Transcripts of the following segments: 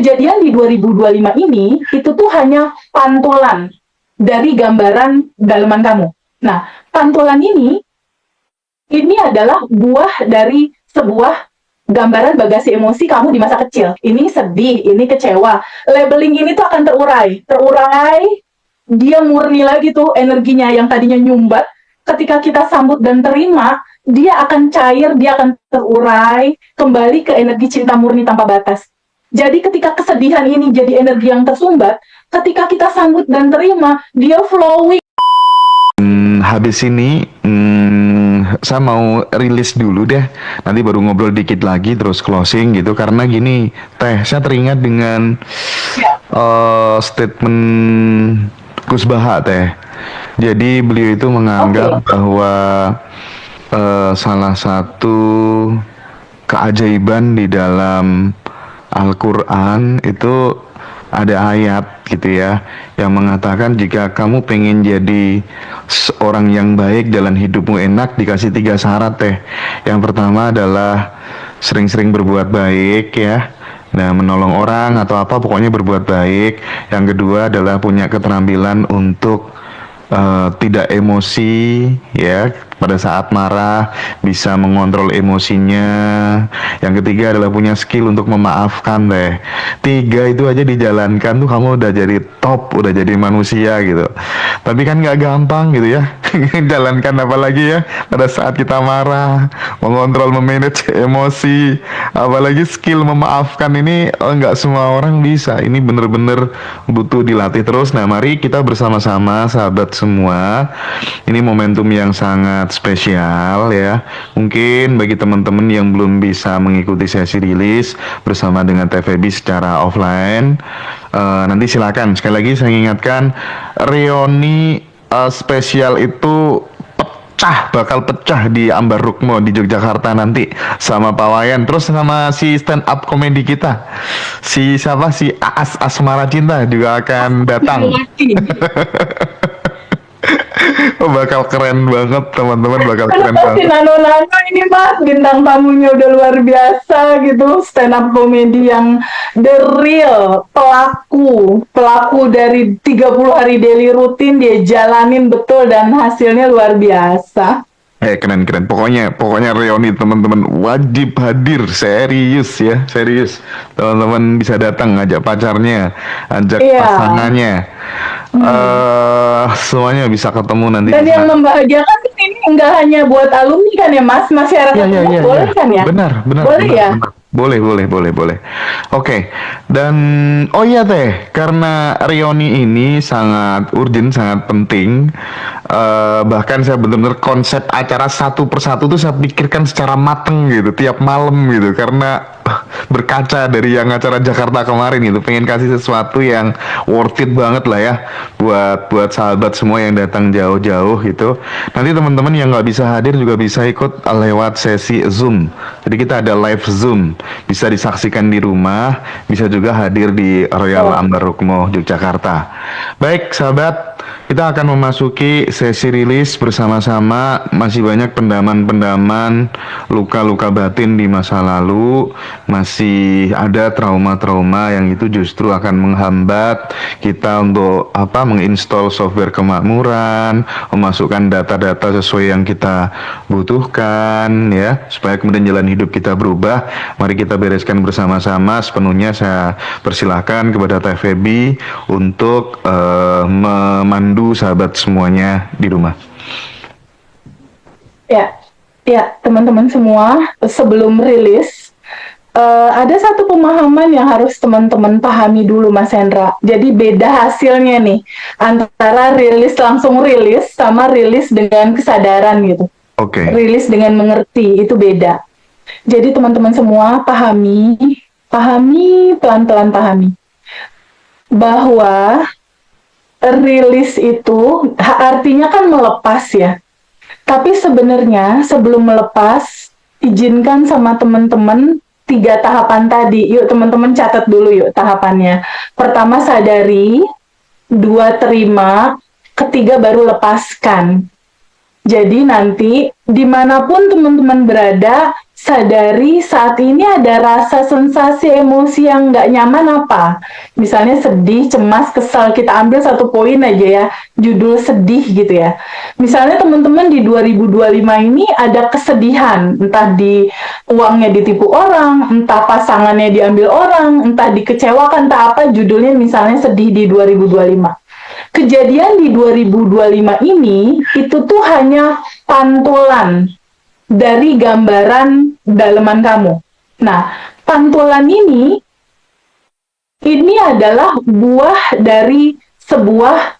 kejadian di 2025 ini itu tuh hanya pantulan dari gambaran dalaman kamu. Nah, pantulan ini adalah buah dari sebuah gambaran bagasi emosi kamu di masa kecil. Ini sedih, ini kecewa. Labeling ini tuh akan terurai, dia murni lagi tuh energinya yang tadinya nyumbat. Ketika kita sambut dan terima, dia akan cair, dia akan terurai, kembali ke energi cinta murni tanpa batas. Jadi ketika kesedihan ini jadi energi yang tersumbat, ketika kita sambut dan terima, dia flowing. Habis ini saya mau rilis dulu deh, nanti baru ngobrol dikit lagi terus closing gitu. Karena gini Teh, saya teringat dengan statement Gus Baha Teh. Jadi beliau itu menganggap bahwa salah satu keajaiban di dalam Al-Quran itu ada ayat gitu ya yang mengatakan jika kamu pengen jadi seorang yang baik, jalan hidupmu enak, dikasih 3 syarat Teh. Yang pertama adalah sering-sering berbuat baik ya. Nah, menolong orang atau apa pokoknya berbuat baik. Yang kedua adalah punya keterampilan untuk tidak emosi ya, pada saat marah bisa mengontrol emosinya. Yang ketiga adalah punya skill untuk memaafkan Teh. 3 itu aja dijalankan tuh kamu udah jadi top, udah jadi manusia gitu. Tapi kan nggak gampang gitu ya jalankan, apalagi ya pada saat kita marah, mengontrol, memanage emosi, apalagi skill memaafkan ini nggak semua orang bisa. Ini bener-bener butuh dilatih terus. Nah, mari kita bersama-sama sahabat semua, ini momentum yang sangat spesial ya. Mungkin bagi teman-teman yang belum bisa mengikuti sesi rilis bersama dengan TVB secara offline, nanti silakan. Sekali lagi saya ingatkan, reuni spesial itu bakal pecah di Ambar Rukmo di Yogyakarta nanti sama Pak Wayan, terus sama si stand up komedi kita, si siapa, si Aas Asmara Cinta juga akan datang. Bakal keren banget teman-teman, bakal keren banget. Si Nano ini Mas, bintang tamunya udah luar biasa gitu, stand up komedi yang the real pelaku dari 30 hari daily rutin dia jalanin betul dan hasilnya luar biasa. Keren. Pokoknya reuni teman-teman wajib hadir, serius ya, serius. Teman-teman bisa datang, ngajak pacarnya, ajak pasangannya. Semuanya bisa ketemu nanti. Dan yang membahagiakan ini nggak hanya buat alumni kan ya Mas, masyarakat boleh kan ya? Benar. Boleh ya? Boleh. Oke. Dan oh iya Teh, karena reuni ini sangat urgent, sangat penting. Bahkan saya benar-benar konsep acara satu persatu tuh saya pikirkan secara mateng gitu tiap malam gitu, karena berkaca dari yang acara Jakarta kemarin gitu, pengen kasih sesuatu yang worth it banget lah ya buat sahabat semua yang datang jauh-jauh gitu. Nanti teman-teman yang nggak bisa hadir juga bisa ikut lewat sesi Zoom. Jadi kita ada live Zoom, bisa disaksikan di rumah, bisa juga hadir di Royal Ambar Rukmo Yogyakarta. Baik sahabat, kita akan memasuki sesi rilis bersama-sama. Masih banyak pendaman-pendaman luka-luka batin di masa lalu, masih ada trauma-trauma yang itu justru akan menghambat kita untuk menginstall software kemakmuran, memasukkan data-data sesuai yang kita butuhkan ya, supaya kemudian jalan hidup kita berubah. Mari kita bereskan bersama-sama. Sepenuhnya saya persilahkan kepada TVB untuk memandu sahabat semuanya di rumah. Ya, teman-teman semua, sebelum rilis ada satu pemahaman yang harus teman-teman pahami dulu Mas Hendra. Jadi beda hasilnya nih antara langsung rilis sama rilis dengan kesadaran gitu. Rilis dengan mengerti itu beda. Jadi teman-teman semua pahami, pelan-pelan pahami bahwa rilis itu artinya kan melepas ya. Tapi sebenarnya sebelum melepas, izinkan sama teman-teman 3 tahapan tadi. Yuk teman-teman catat dulu yuk tahapannya. Pertama sadari, 2 terima, ketiga baru lepaskan. Jadi nanti dimanapun teman-teman berada, sadari saat ini ada rasa sensasi emosi yang nggak nyaman apa. Misalnya sedih, cemas, kesal. Kita ambil satu poin aja ya, judul sedih gitu ya. Misalnya teman-teman di 2025 ini ada kesedihan, entah di uangnya ditipu orang, entah pasangannya diambil orang, entah dikecewakan, entah apa, judulnya misalnya sedih di 2025. Kejadian di 2025 ini itu tuh hanya pantulan dari gambaran daleman kamu. Nah, pantulan ini adalah buah dari sebuah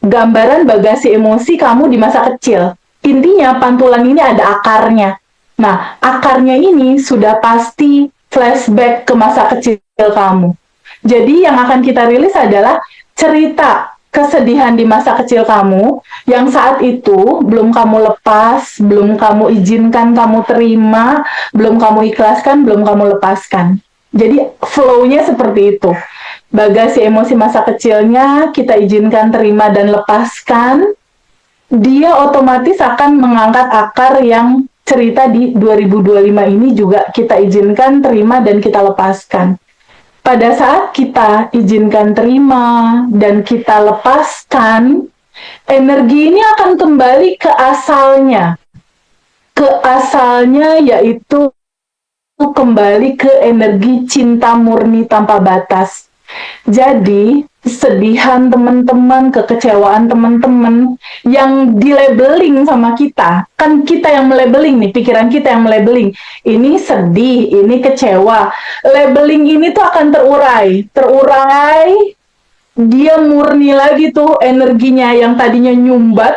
gambaran bagasi emosi kamu di masa kecil. Intinya pantulan ini ada akarnya. Nah, akarnya ini sudah pasti flashback ke masa kecil kamu. Jadi yang akan kita rilis adalah cerita kesedihan di masa kecil kamu yang saat itu belum kamu lepas, belum kamu izinkan kamu terima, belum kamu ikhlaskan, belum kamu lepaskan. Jadi flow-nya seperti itu. Bagasi emosi masa kecilnya kita izinkan terima dan lepaskan, dia otomatis akan mengangkat akar yang cerita di 2025 ini juga kita izinkan terima dan kita lepaskan. Pada saat kita izinkan terima dan kita lepaskan, energi ini akan kembali ke asalnya. Ke asalnya yaitu kembali ke energi cinta murni tanpa batas. Jadi, kesedihan teman-teman, kekecewaan teman-teman yang dilabeling sama kita, kan kita yang melabeling nih, pikiran kita yang melabeling. Ini sedih, ini kecewa. Labeling ini tuh akan terurai, dia murni lagi tuh energinya yang tadinya nyumbat.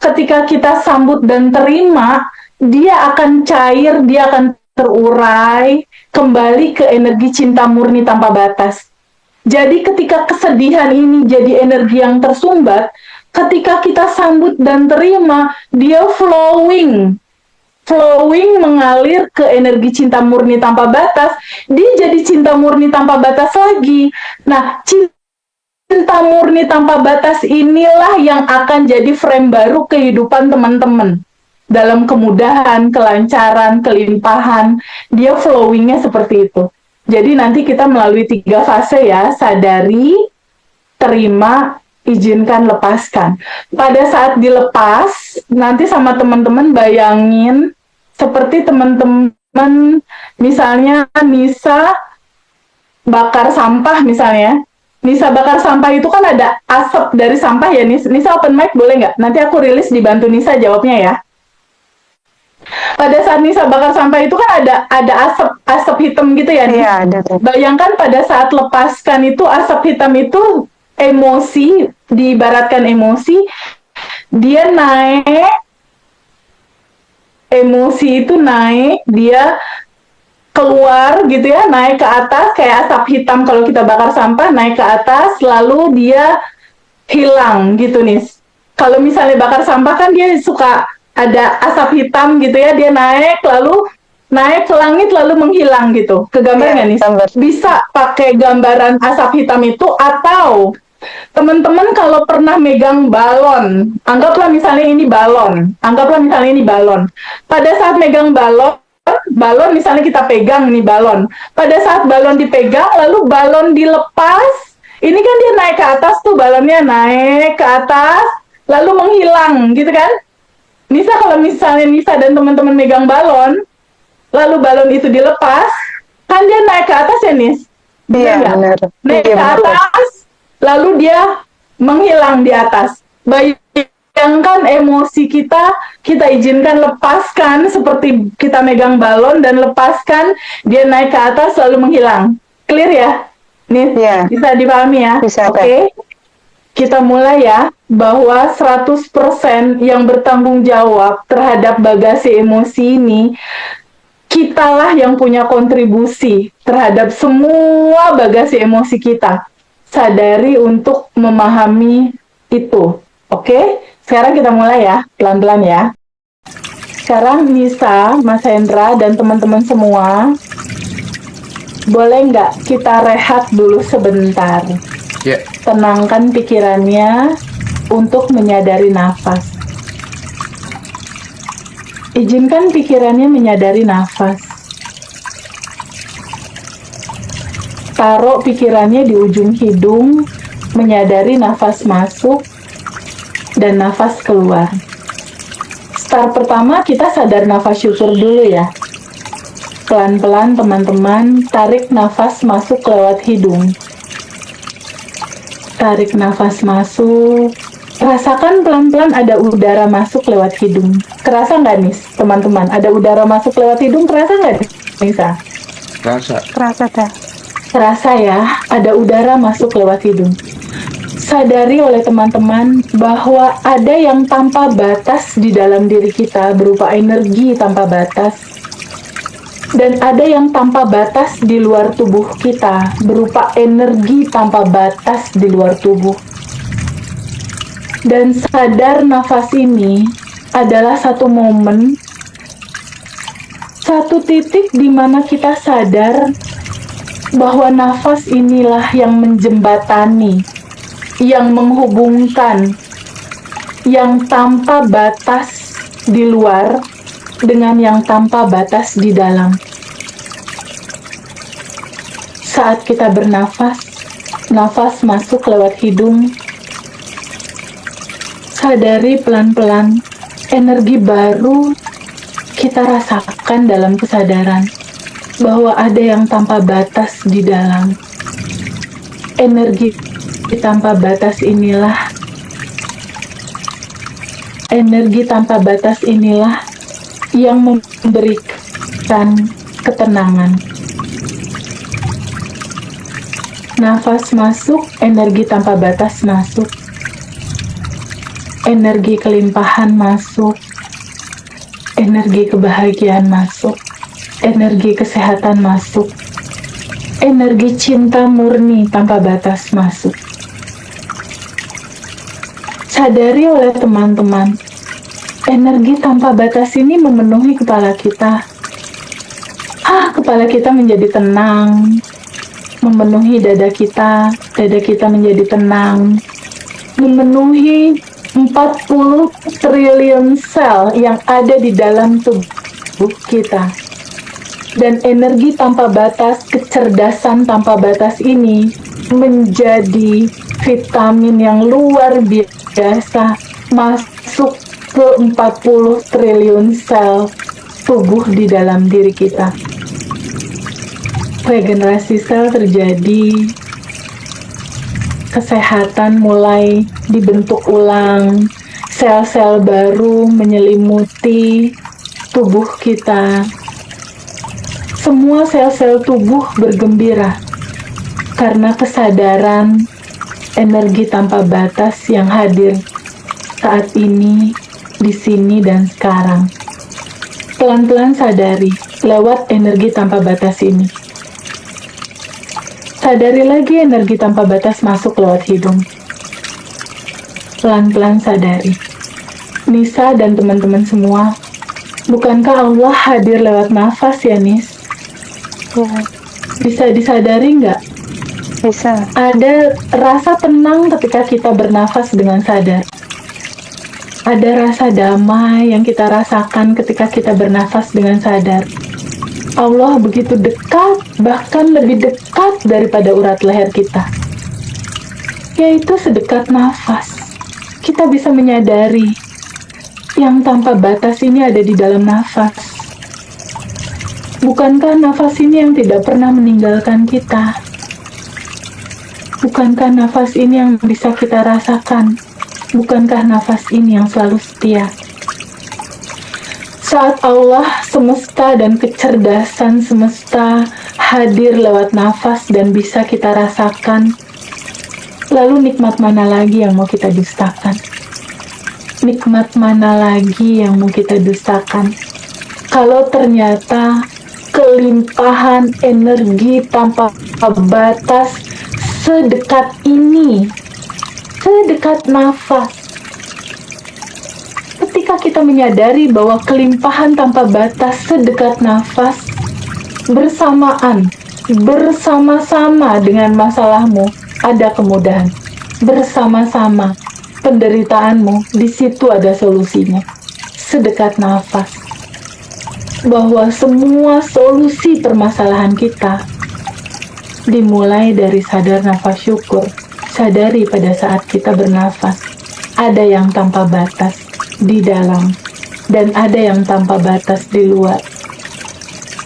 Ketika kita sambut dan terima, dia akan cair, dia akan terurai, kembali ke energi cinta murni tanpa batas. Jadi ketika kesedihan ini jadi energi yang tersumbat, ketika kita sambut dan terima, dia flowing mengalir ke energi cinta murni tanpa batas, dia jadi cinta murni tanpa batas lagi. Nah, cinta murni tanpa batas inilah yang akan jadi frame baru kehidupan teman-teman. Dalam kemudahan, kelancaran, kelimpahan, dia flowingnya seperti itu. Jadi nanti kita melalui 3 fase ya, sadari, terima, izinkan, lepaskan. Pada saat dilepas, nanti sama teman-teman bayangin seperti teman-teman misalnya Nisa bakar sampah misalnya. Nisa bakar sampah itu kan ada asap dari sampah ya, Nisa open mic boleh nggak? Nanti aku rilis dibantu Nisa jawabnya ya. Pada saat Nisa bakar sampah itu kan ada asap hitam gitu ya, Nis? Iya, ada tuh. Bayangkan pada saat lepaskan itu asap hitam itu emosi, diibaratkan emosi, dia naik, emosi itu naik, dia keluar gitu ya, naik ke atas kayak asap hitam kalau kita bakar sampah, naik ke atas, lalu dia hilang gitu, Nis. Kalau misalnya bakar sampah kan dia suka ada asap hitam gitu ya, dia naik lalu naik ke langit lalu menghilang gitu. Kegambar nggak nih? Bisa pakai gambaran asap hitam itu, atau teman-teman kalau pernah megang balon, anggaplah misalnya ini balon, pada saat megang balon misalnya kita pegang nih balon, pada saat balon dipegang lalu balon dilepas, ini kan dia naik ke atas tuh, balonnya naik ke atas lalu menghilang gitu kan. Nisa kalau misalnya Nisa dan teman-teman megang balon, lalu balon itu dilepas, kan dia naik ke atas ya, Nis? Iya, benar. Naik ke atas, lalu dia menghilang di atas. Bayangkan emosi kita izinkan lepaskan, seperti kita megang balon dan lepaskan, dia naik ke atas lalu menghilang. Clear ya? Nis, Iya. bisa dipahami ya? Bisa, Oke. Kita mulai ya, bahwa 100% yang bertanggung jawab terhadap bagasi emosi ini, kitalah yang punya kontribusi terhadap semua bagasi emosi kita. Sadari untuk memahami itu. Oke? Sekarang kita mulai ya, pelan-pelan ya. Sekarang Nisa, Mas Hendra, dan teman-teman semua, boleh nggak kita rehat dulu sebentar? Ya. Tenangkan pikirannya untuk menyadari nafas. Izinkan pikirannya menyadari nafas. taruh pikirannya di ujung hidung, menyadari nafas masuk dan nafas keluar. Start pertama kita sadar nafas syukur dulu ya. Pelan-pelan teman-teman tarik nafas masuk lewat hidung. Tarik nafas masuk. Rasakan pelan-pelan ada udara masuk lewat hidung. Kerasa nggak nih teman-teman? Ada udara masuk lewat hidung, kerasa nggak Nisa? Rasa. Terasa dah. Terasa ya, ada udara masuk lewat hidung. Sadari oleh teman-teman bahwa ada yang tanpa batas di dalam diri kita berupa energi tanpa batas. Dan ada yang tanpa batas di luar tubuh kita berupa energi tanpa batas di luar tubuh. Dan sadar nafas ini adalah satu momen, satu titik di mana kita sadar bahwa nafas inilah yang menjembatani, yang menghubungkan, yang tanpa batas di luar dengan yang tanpa batas di dalam. Saat kita bernafas, nafas masuk lewat hidung, sadari pelan-pelan energi baru kita rasakan dalam kesadaran bahwa ada yang tanpa batas di dalam. Energi tanpa batas inilah yang memberikan ketenangan. Nafas masuk, energi tanpa batas masuk. Energi kelimpahan masuk, energi kebahagiaan masuk, energi kesehatan masuk, energi cinta murni tanpa batas masuk. Sadari oleh teman-teman, energi tanpa batas ini memenuhi kepala kita. Kepala kita menjadi tenang, memenuhi dada kita menjadi tenang, memenuhi 40 triliun sel yang ada di dalam tubuh kita. Dan energi tanpa batas, kecerdasan tanpa batas ini menjadi vitamin yang luar biasa masuk ke 40 triliun sel tubuh di dalam diri kita. Regenerasi sel terjadi, kesehatan mulai dibentuk ulang, sel-sel baru menyelimuti tubuh kita. Semua sel-sel tubuh bergembira karena kesadaran energi tanpa batas yang hadir saat ini, di sini dan sekarang. Pelan-pelan sadari lewat energi tanpa batas ini. Sadari lagi energi tanpa batas masuk lewat hidung. Pelan-pelan sadari. Nisa dan teman-teman semua, bukankah Allah hadir lewat nafas ya, Nis? Ya, Bisa disadari nggak? bisa. Ada rasa tenang ketika kita bernafas dengan sadar. Ada rasa damai yang kita rasakan ketika kita bernafas dengan sadar. Allah begitu dekat, bahkan lebih dekat daripada urat leher kita. Yaitu sedekat nafas. Kita bisa menyadari yang tanpa batas ini ada di dalam nafas. Bukankah nafas ini yang tidak pernah meninggalkan kita? Bukankah nafas ini yang bisa kita rasakan? Bukankah nafas ini yang selalu setia? Saat Allah, semesta, dan kecerdasan semesta hadir lewat nafas dan bisa kita rasakan, lalu nikmat mana lagi yang mau kita dustakan? Nikmat mana lagi yang mau kita dustakan? Kalau ternyata kelimpahan energi tanpa batas sedekat ini, sedekat nafas. Ketika kita menyadari bahwa kelimpahan tanpa batas sedekat nafas, bersamaan, bersama-sama dengan masalahmu, ada kemudahan. Bersama-sama penderitaanmu, di situ ada solusinya. Sedekat nafas. Bahwa semua solusi permasalahan kita Dimulai dari sadar nafas syukur, sadari pada saat kita bernafas, ada yang tanpa batas di dalam, dan ada yang tanpa batas di luar.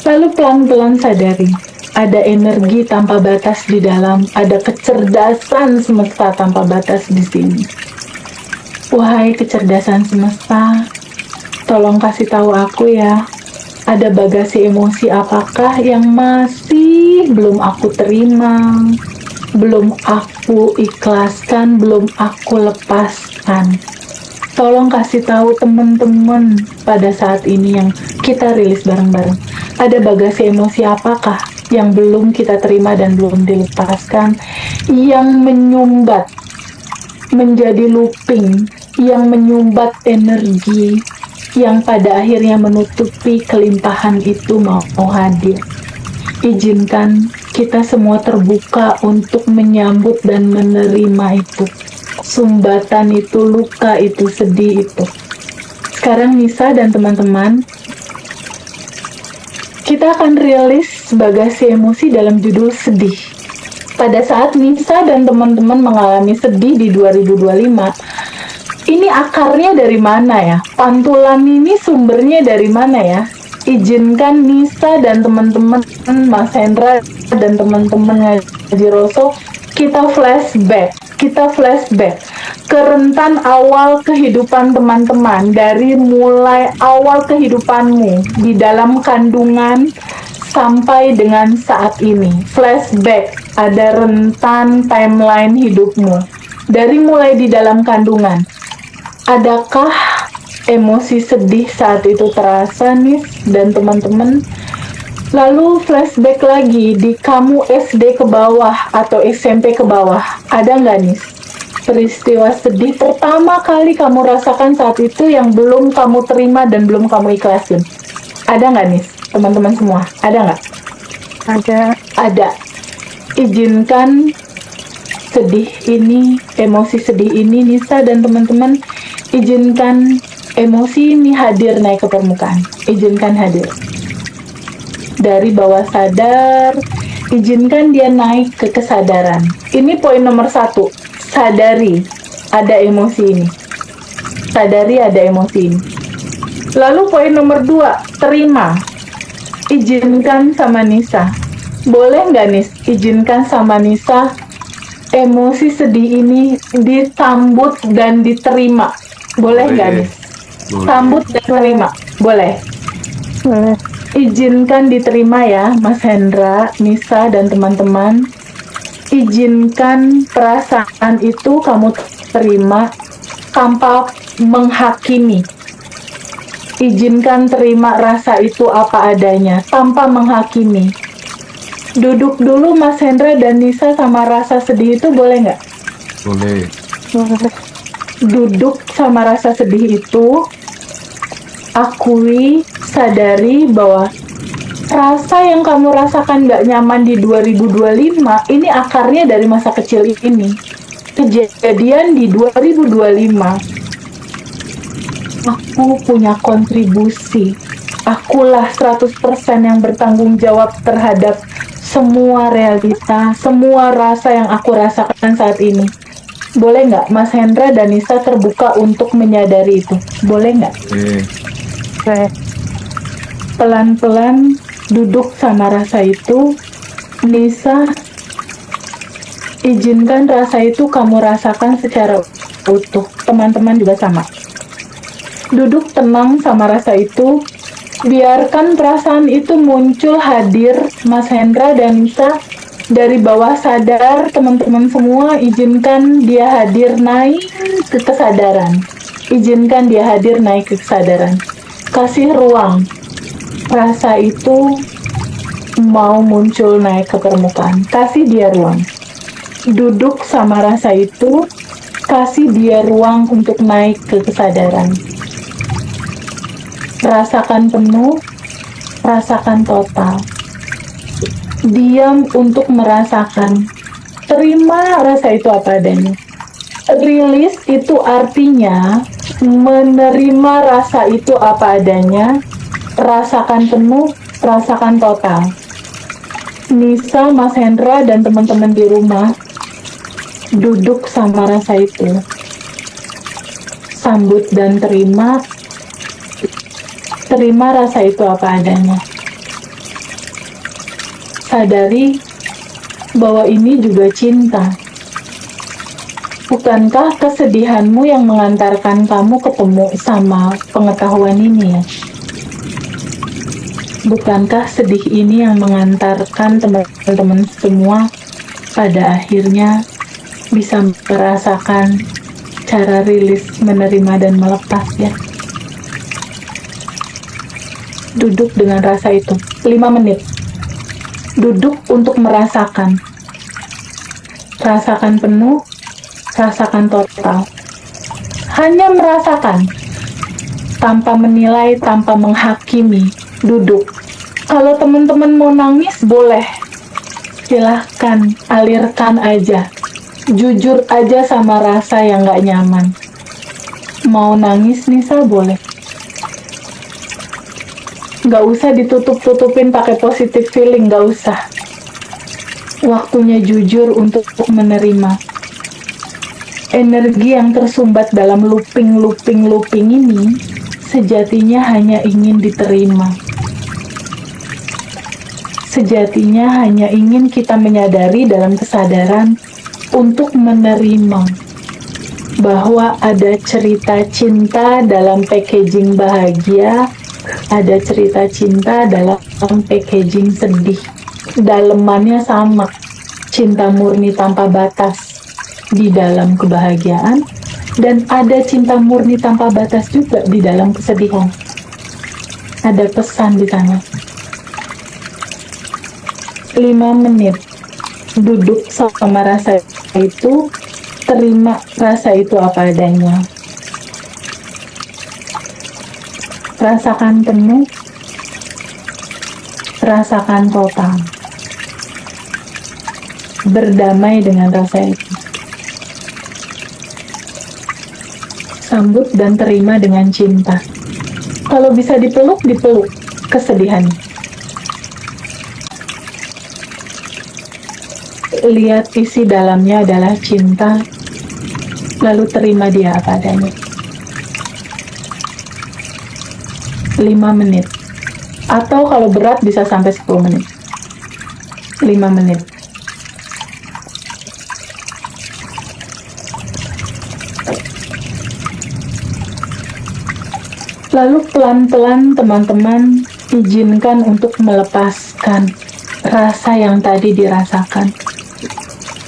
Lalu pelan-pelan sadari, ada energi tanpa batas di dalam, ada kecerdasan semesta tanpa batas di sini. Wahai kecerdasan semesta, tolong kasih tahu aku ya, ada bagasi emosi apakah yang masih belum aku terima, belum aku ikhlaskan, belum aku lepaskan. Tolong kasih tahu teman-teman pada saat ini yang kita rilis bareng-bareng. Ada bagasi emosi apakah yang belum kita terima dan belum dilepaskan, yang menyumbat, menjadi looping, yang menyumbat energi, yang pada akhirnya menutupi kelimpahan itu mau hadir. Izinkan kita semua terbuka untuk menyambut dan menerima itu. Sumbatan itu, luka itu, sedih itu. Sekarang Nisa dan teman-teman, kita akan rilis bagasi emosi dalam judul sedih. Pada saat Nisa dan teman-teman mengalami sedih di 2025, ini akarnya dari mana ya? Pantulan ini sumbernya dari mana ya? Izinkan Nisa dan teman-teman, Mas Hendra dan teman-teman Ngaji Rosso, kita flashback ke rentan awal kehidupan teman-teman, dari mulai awal kehidupanmu di dalam kandungan sampai dengan saat ini. Flashback, ada rentan timeline hidupmu dari mulai di dalam kandungan. Adakah emosi sedih saat itu terasa nih dan teman-teman? Lalu flashback lagi di kamu SD ke bawah atau SMP ke bawah. Ada nggak nih peristiwa sedih pertama kali kamu rasakan saat itu yang belum kamu terima dan belum kamu ikhlasin? Ada nggak nih teman-teman semua? Ada nggak? Ada. Izinkan sedih ini, emosi sedih ini, Nisa dan teman-teman, izinkan emosi ini hadir naik ke permukaan. Izinkan hadir. Dari bawah sadar, izinkan dia naik ke kesadaran. Ini poin nomor 1. Sadari ada emosi ini. Sadari ada emosi ini. Lalu poin nomor 2, terima. Izinkan sama Nisa. Boleh nggak Nis? Izinkan sama Nisa emosi sedih ini disambut dan diterima. Boleh nggak Nis? Sambut dan terima. Boleh. Izinkan diterima ya Mas Hendra, Nisa dan teman-teman. Izinkan perasaan itu kamu terima tanpa menghakimi. Izinkan terima rasa itu apa adanya tanpa menghakimi. Duduk dulu Mas Hendra dan Nisa sama rasa sedih itu, boleh nggak? Boleh. Duduk sama rasa sedih itu, akui, sadari bahwa rasa yang kamu rasakan nggak nyaman di 2025, ini akarnya dari masa kecil ini. Kejadian di 2025. Aku punya kontribusi. Akulah 100% yang bertanggung jawab terhadap semua realita, semua rasa yang aku rasakan saat ini. Boleh nggak Mas Hendra dan Nisa terbuka untuk menyadari itu? Boleh nggak? Pelan-pelan duduk sama rasa itu. Nisa, izinkan rasa itu kamu rasakan secara utuh. Teman-teman juga sama. Duduk tenang sama rasa itu. Biarkan perasaan itu muncul, hadir. Mas Hendra dan Nisa, dari bawah sadar, teman-teman semua, izinkan dia hadir naik ke kesadaran. Izinkan dia hadir naik ke kesadaran. Kasih ruang. Rasa itu mau muncul naik ke permukaan. Kasih dia ruang. Duduk sama rasa itu, kasih dia ruang untuk naik ke kesadaran. Rasakan penuh, rasakan total. Diam untuk merasakan. Terima rasa itu apa adanya. Rilis itu artinya menerima rasa itu apa adanya. Rasakan penuh, rasakan total. Nisa, Mas Hendra, dan teman-teman di rumah duduk sama rasa itu. Sambut dan terima rasa itu apa adanya. Sadari bahwa ini juga cinta. Bukankah kesedihanmu yang mengantarkan kamu ketemu sama pengetahuan ini ya? Bukankah sedih ini yang mengantarkan teman-teman semua pada akhirnya bisa merasakan cara rilis, menerima, dan melepas ya? Duduk dengan rasa itu 5 menit. Duduk untuk merasakan. Rasakan penuh, rasakan total. Hanya merasakan, tanpa menilai, tanpa menghakimi. Duduk. Kalau teman-teman mau nangis, boleh. Silahkan, alirkan aja. Jujur aja sama rasa yang gak nyaman. Mau nangis, Nisa, boleh. Gak usah ditutup-tutupin pakai positive feeling, gak usah. Waktunya jujur untuk menerima. Energi yang tersumbat dalam looping ini sejatinya hanya ingin diterima. Sejatinya hanya ingin kita menyadari dalam kesadaran untuk menerima bahwa ada cerita cinta dalam packaging bahagia, ada cerita cinta dalam packaging sedih. Dalemannya sama, cinta murni tanpa batas di dalam kebahagiaan, dan ada cinta murni tanpa batas juga di dalam kesedihan. Ada pesan di sana. 5 menit duduk sama rasa itu, terima rasa itu apa adanya. Rasakan penuh, rasakan total. Berdamai dengan rasa itu. Sambut dan terima dengan cinta. Kalau bisa dipeluk, dipeluk kesedihan. Lihat isi dalamnya adalah cinta, lalu terima dia apa adanya. 5 menit. Atau kalau berat bisa sampai 10 menit. 5 menit. Lalu pelan-pelan teman-teman izinkan untuk melepaskan rasa yang tadi dirasakan.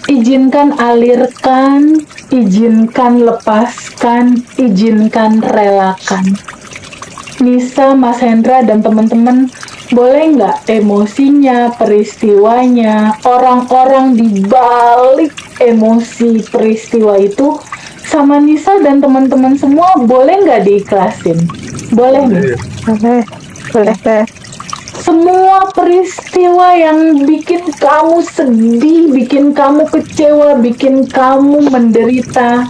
Izinkan alirkan, izinkan lepaskan, izinkan relakan. Nisa, Mas Hendra, dan teman-teman, boleh nggak emosinya, peristiwanya, orang-orang di balik emosi peristiwa itu sama Nisa dan teman-teman semua, boleh nggak diikhlasin? Boleh nggak? Boleh. Boleh, Teh. Semua peristiwa yang bikin kamu sedih, bikin kamu kecewa, bikin kamu menderita.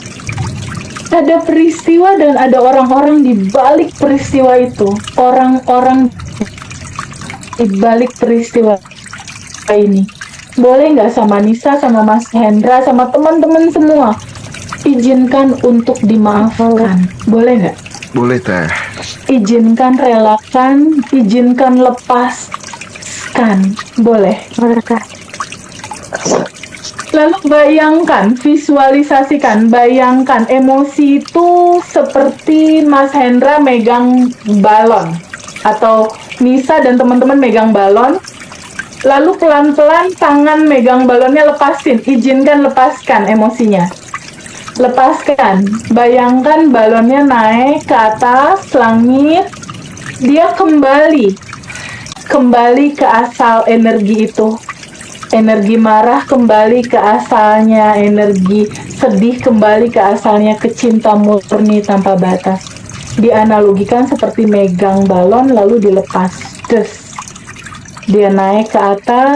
Ada peristiwa dan ada orang-orang di balik peristiwa itu. Orang-orang di balik peristiwa ini. Boleh nggak sama Nisa, sama Mas Hendra, sama teman-teman semua, izinkan untuk dimaafkan. Boleh nggak? Boleh, Teh. Izinkan relakan, izinkan lepaskan. Boleh. Boleh, Kak. Lalu bayangkan, visualisasikan, bayangkan emosi itu seperti Mas Hendra megang balon, atau Nisa dan teman-teman megang balon. Lalu pelan-pelan tangan megang balonnya, lepasin, izinkan lepaskan emosinya. Lepaskan, bayangkan balonnya naik ke atas langit, dia kembali ke asal energi itu. Energi marah kembali ke asalnya, energi sedih kembali ke asalnya, ke cinta murni tanpa batas. Dianalogikan seperti megang balon lalu dilepas. Terus dia naik ke atas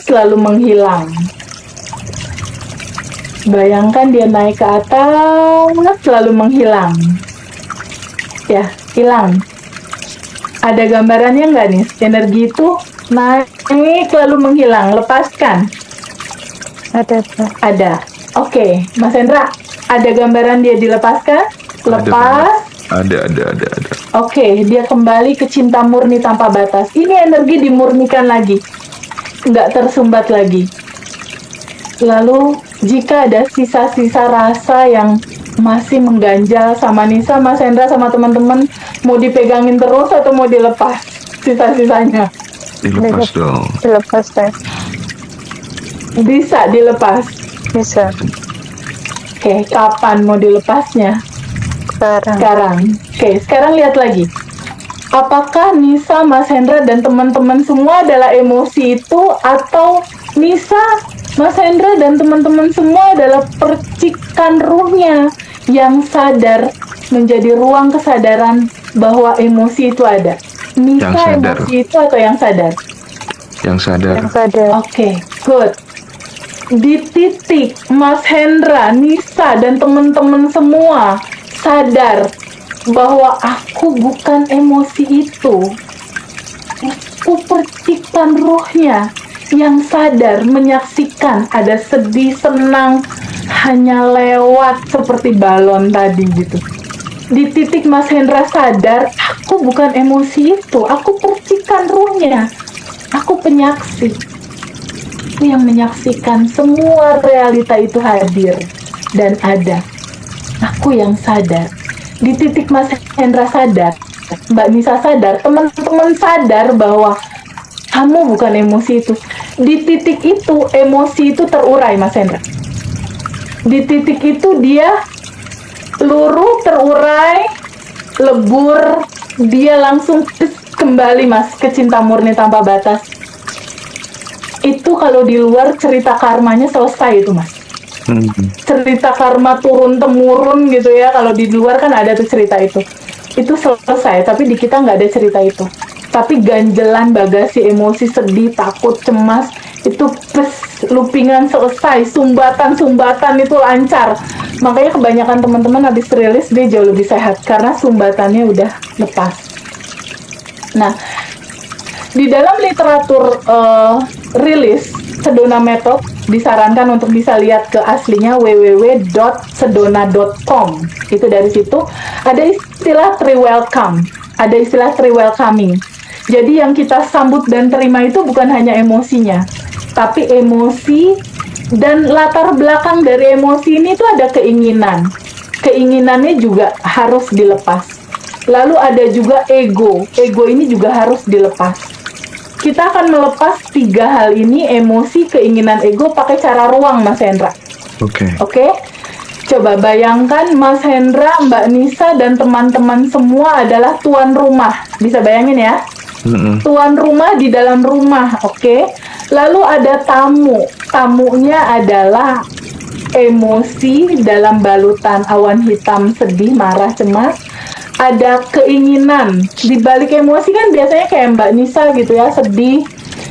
lalu menghilang. Bayangkan dia naik ke atas lalu menghilang. Ya, hilang. Ada gambarannya nggak nih? Energi itu naik lalu menghilang. Lepaskan. Ada, Pak. Ada. Oke, Mas Hendra, ada gambaran dia dilepaskan? Lepas. Ada. Oke, dia kembali ke cinta murni tanpa batas. Ini energi dimurnikan lagi. Nggak tersumbat lagi. Lalu, jika ada sisa-sisa rasa yang masih mengganjal sama Nisa, Mas Hendra sama teman-teman, mau dipegangin terus atau mau dilepas sisa-sisanya? Dilepas dong. Dilepas, Teh. Bisa dilepas. Bisa. Oke, kapan mau dilepasnya? Sekarang. Sekarang. Oke, sekarang lihat lagi. Apakah Nisa, Mas Hendra, dan teman-teman semua adalah emosi itu, atau Nisa, Mas Hendra, dan teman-teman semua adalah percikan ruhnya yang sadar menjadi ruang kesadaran bahwa emosi itu ada? Nisa Yang sadar. emosi itu atau yang sadar? Yang sadar. Yang sadar. Oke, good. Di titik Mas Hendra, Nisa, dan teman-teman semua sadar bahwa aku bukan emosi itu. Aku percikan ruhnya yang sadar menyaksikan ada sedih, senang, hanya lewat seperti balon tadi gitu. Di titik Mas Hendra sadar, aku bukan emosi itu, aku percikan ruhnya. Aku penyaksi. Aku yang menyaksikan semua realita itu hadir dan ada. Aku yang sadar. Di titik Mas Hendra sadar, Mbak Nisa sadar, teman-teman sadar bahwa kamu bukan emosi itu. Di titik itu, emosi itu terurai, Mas Hendra. Di titik itu dia luruh, terurai, lebur, dia langsung kembali, Mas, ke cinta murni tanpa batas. Itu kalau di luar cerita karmanya selesai itu, Mas. Cerita karma turun-temurun gitu ya, kalau di luar kan ada tuh cerita itu selesai, tapi di kita nggak ada cerita itu. Tapi ganjelan bagasi emosi, sedih, takut, cemas itu loopingan selesai, sumbatan itu lancar. Makanya kebanyakan teman-teman habis rilis dia jauh lebih sehat karena sumbatannya udah lepas. Nah, di dalam literatur rilis Sedona Method disarankan untuk bisa lihat ke aslinya www.sedona.com. Itu dari situ ada istilah tree welcome, ada istilah tree welcoming. Jadi yang kita sambut dan terima itu bukan hanya emosinya, tapi emosi dan latar belakang dari emosi ini itu ada keinginan. Keinginannya juga harus dilepas. Lalu ada juga ego. Ego ini juga harus dilepas. Kita akan melepas 3 hal ini, emosi, keinginan, ego, pakai cara ruang, Mas Hendra. Oke? Coba bayangkan Mas Hendra, Mbak Nisa, dan teman-teman semua adalah tuan rumah. Bisa bayangin ya? Tuan rumah di dalam rumah, oke? Lalu ada tamu. Tamunya adalah emosi dalam balutan awan hitam, sedih, marah, cemas. Ada keinginan. Di balik emosi kan biasanya kayak Mbak Nisa gitu ya, sedih.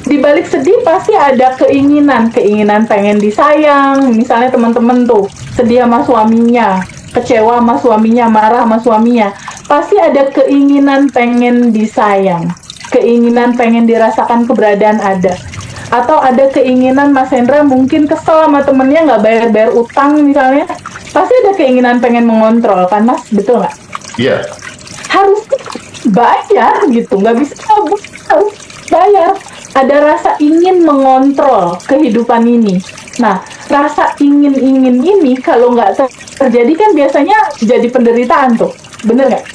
Di balik sedih pasti ada keinginan. Keinginan pengen disayang. Misalnya teman-teman tuh sedih sama suaminya, kecewa sama suaminya, marah sama suaminya. Pasti ada keinginan pengen disayang. Keinginan pengen dirasakan keberadaan ada. Atau ada keinginan Mas Hendra mungkin kesel sama temennya nggak bayar-bayar utang misalnya. Pasti ada keinginan pengen mengontrol kan, Mas? Betul nggak? Iya. Harus bayar gitu, nggak bisa harus bayar. Ada rasa ingin mengontrol kehidupan ini. Nah, rasa ingin-ingin ini kalau nggak terjadi kan biasanya jadi penderitaan tuh, bener nggak?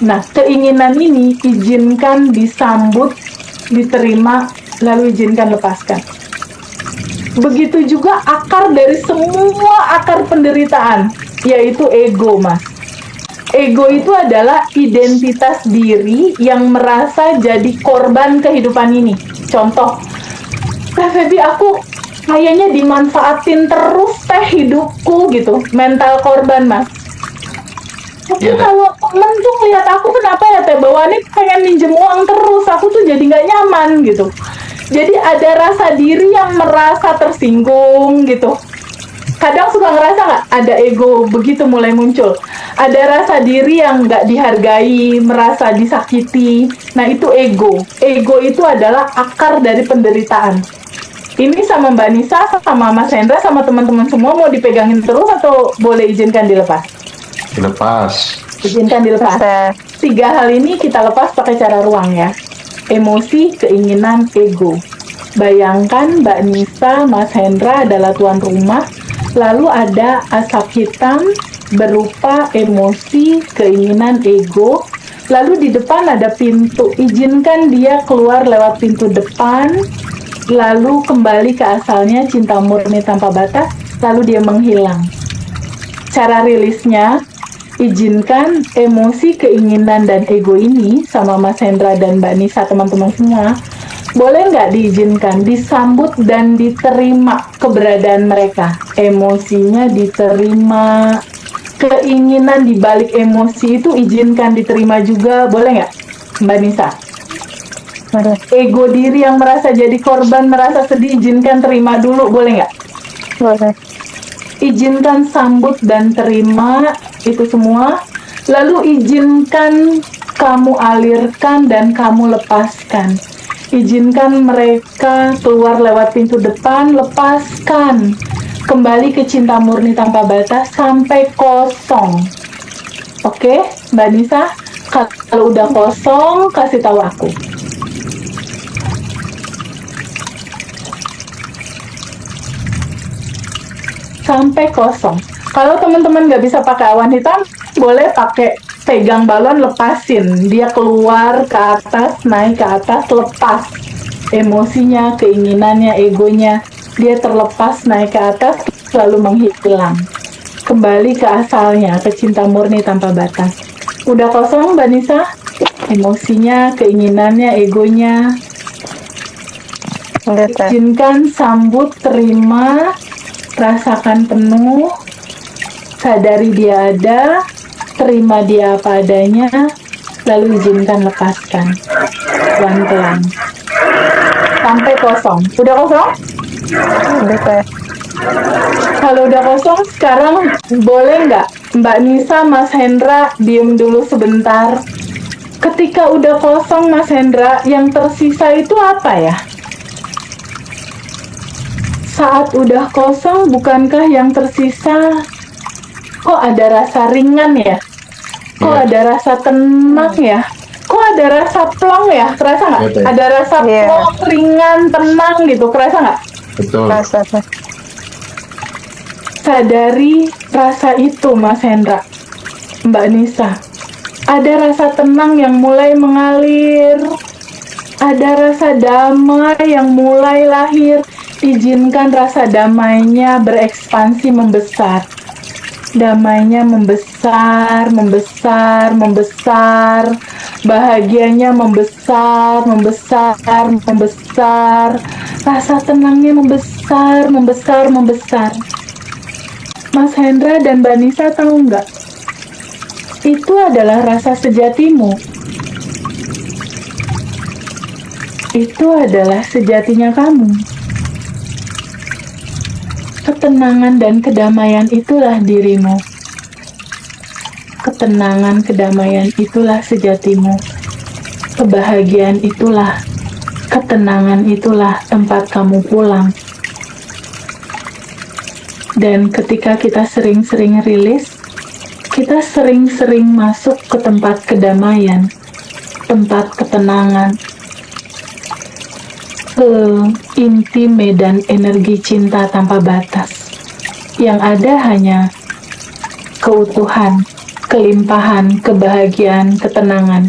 Nah, keinginan ini izinkan disambut, diterima, lalu izinkan lepaskan. Begitu juga akar dari semua akar penderitaan, yaitu ego, Mas. Ego itu adalah identitas diri yang merasa jadi korban kehidupan ini. Contoh, Teh Febi, aku kayaknya dimanfaatin terus teh hidupku gitu. Mental korban, Mas. Mungkin kalau temen tuh ngeliat aku, kenapa ya Teh bawaannya pengen minjem uang terus, aku tuh jadi nggak nyaman gitu. Jadi ada rasa diri yang merasa tersinggung gitu. Kadang suka ngerasa nggak ada ego begitu mulai muncul. Ada rasa diri yang nggak dihargai, merasa disakiti. Nah, itu ego. Ego itu adalah akar dari penderitaan. Ini sama Mbak Nisa, sama Mas Hendra, sama teman-teman semua mau dipegangin terus atau boleh izinkan dilepas? Dilepas. Izinkan dilepas. Ustaz. 3 hal ini kita lepas pakai cara ruang ya. Emosi, keinginan, ego. Bayangkan Mbak Nisa, Mas Hendra adalah tuan rumah, lalu ada asap hitam berupa emosi, keinginan, ego. Lalu di depan ada pintu, izinkan dia keluar lewat pintu depan, lalu kembali ke asalnya, cinta murni tanpa batas, lalu dia menghilang. Cara rilisnya, izinkan emosi, keinginan, dan ego ini sama Mas Hendra dan Mbak Nisa, teman-teman semua, boleh nggak diizinkan, disambut dan diterima keberadaan mereka. Emosinya diterima, keinginan di balik emosi itu izinkan diterima juga, boleh nggak, Mbak Nisa? Boleh. Ego diri yang merasa jadi korban, merasa sedih, izinkan terima dulu, boleh nggak? Boleh. Izinkan sambut dan terima itu semua, lalu izinkan kamu alirkan dan kamu lepaskan. Izinkan mereka keluar lewat pintu depan, lepaskan. Kembali ke cinta murni tanpa batas sampai kosong. Oke, Mbak Nisa, kalau udah kosong, kasih tahu aku. Sampai kosong. Kalau teman-teman nggak bisa pakai awan hitam, boleh pakai pegang balon, lepasin. Dia keluar ke atas, naik ke atas, lepas. Emosinya, keinginannya, egonya. Dia terlepas, naik ke atas, lalu menghilang. Kembali ke asalnya, ke cinta murni tanpa batas. Udah kosong, Mbak Nisa? Emosinya, keinginannya, egonya. Udah, Teh. Izinkan, sambut, terima, rasakan penuh, sadari dia ada, terima dia apa adanya, lalu izinkan lepaskan pelan-pelan sampai kosong. Udah kosong? Udah, Teh. Kalau udah kosong, sekarang boleh nggak Mbak Nisa, Mas Hendra diem dulu sebentar. Ketika udah kosong, Mas Hendra, yang tersisa itu apa ya? Saat udah kosong, bukankah yang tersisa kok ada rasa ringan ya? Kok ada rasa tenang ya? Kok ada rasa plong ya? Kerasa nggak? Betul. Ada rasa Iya. plong, ringan, tenang gitu. Kerasa nggak? Betul. Rasa, Teh. Sadari rasa itu, Mas Hendra, Mbak Nisa. Ada rasa tenang yang mulai mengalir. Ada rasa damai yang mulai lahir. Izinkan rasa damainya berekspansi, membesar. Damainya membesar, membesar, membesar. Bahagianya membesar, membesar, membesar. Rasa tenangnya membesar, membesar, membesar. Mas Hendra dan Mbak Nisa tahu nggak? Itu adalah rasa sejatimu. Itu adalah sejatinya kamu. Ketenangan dan kedamaian itulah dirimu. Ketenangan, kedamaian itulah sejatimu. Kebahagiaan itulah, ketenangan itulah tempat kamu pulang. Dan ketika kita sering-sering rilis, kita sering-sering masuk ke tempat kedamaian, tempat ketenangan, ke inti medan energi cinta tanpa batas. Yang ada hanya keutuhan, kelimpahan, kebahagiaan, ketenangan.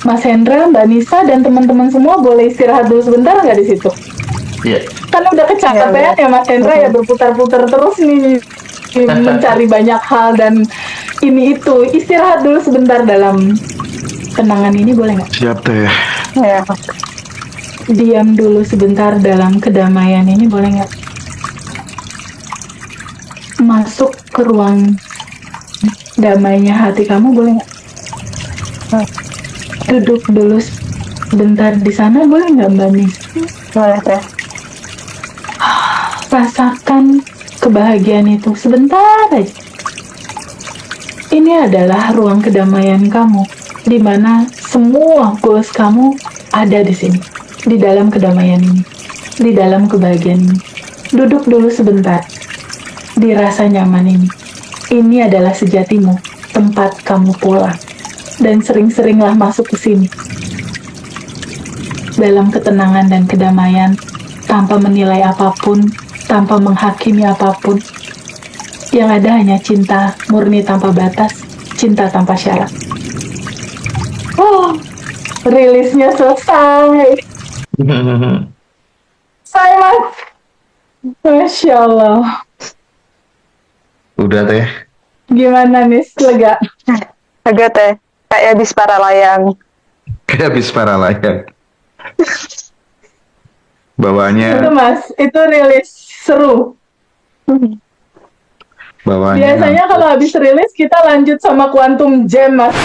Mas Hendra, Mbak Nisa, dan teman-teman semua boleh istirahat dulu sebentar nggak di situ? Iya. Kan udah kecapean ya Mas Hendra ya, berputar-putar terus nih mencari banyak hal dan ini itu. Istirahat dulu sebentar dalam kenangan ini, boleh nggak? Siap, Teh. Ya. Diam dulu sebentar dalam kedamaian ini, boleh nggak? Masuk ke ruang damainya hati kamu, boleh nggak? Duduk dulu sebentar di sana, boleh nggak Mbak Nis? Boleh, Teh. Rasakan kebahagiaan itu sebentar aja. Ini adalah ruang kedamaian kamu, di mana semua goals kamu ada di sini, di dalam kedamaian ini, di dalam kebahagiaan ini. Duduk dulu sebentar, di rasa nyaman ini. Ini adalah sejatimu, tempat kamu pulang. Dan sering-seringlah masuk ke sini. Dalam ketenangan dan kedamaian, tanpa menilai apapun, tanpa menghakimi apapun. Yang ada hanya cinta murni tanpa batas, cinta tanpa syarat. Oh, rilisnya selesai. Saya mas. Masya Allah. Udah teh. Gimana nih, lega? Agak teh. Kayak habis para layang. Kayak habis para layang. Bawaannya, Itu mas, itu rilis seru. bawaannya. Biasanya kalau habis rilis kita lanjut sama Quantum Jam mas.